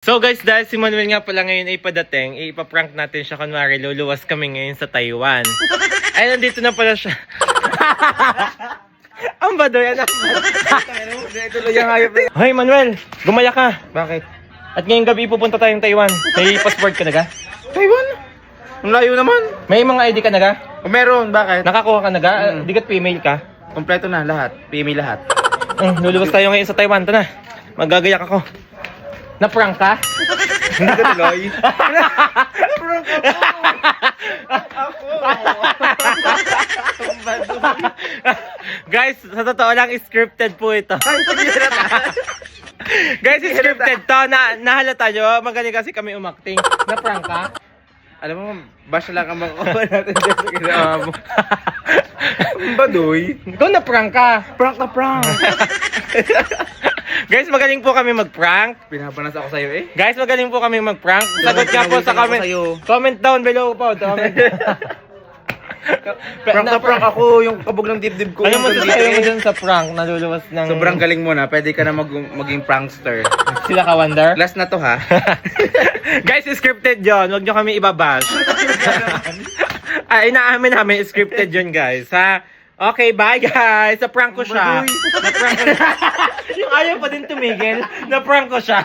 So guys, dahil si Manuel nga pala ngayon ay padating, ipaprank natin siya. Kunwari, luluwas kami ngayon sa Taiwan. Ay, nandito na pala siya. Ang badoy, anak. Hoy, Manuel, gumaya ka. Bakit? At ngayong gabi pupunta tayong Taiwan. May passport ka na ga? Taiwan? Ang layo naman. May mga ID ka na ga? O meron, bakit? Nakakuha ka na ga? Di ka't female ka? Kompleto na lahat. PMA lahat. Luluwas tayo ngayon sa Taiwan. Ito na. Magagayak ako. Na-prank ka? Hindi ka tuloy. Guys, sa totoo lang, scripted po ito. Guys, scripted to. Nahalata nyo. Magaling kasi kami umakting. Na-prank ka? Alam mo, bash lang ang makuha natin dyan sa ginawa mo. Baduy. Ikaw na-prank ka. Prank na prank. Guys, magaling po kami mag-prank. Pinapanas ako sa'yo eh. Guys, magaling po kami mag-prank. Sagot nga po sa comment. Comment down below po. Comment. Prank na prank ako, yung kabog ng dibdib ko. Ano mo sasayo mo dun sa prank? Naluluwas ng... Sobrang galing mo na, pwede ka na maging prankster. Sila ka, Wonder? Last na to ha. Guys, scripted yun. Huwag nyo kami ibabash. Ay, inaamin namin, scripted yun, guys. Ha? Okay, bye, guys. Na-prank ko siya. Na-prank ko siya. Yung ayaw pa din tumigil. Na-prank ko siya.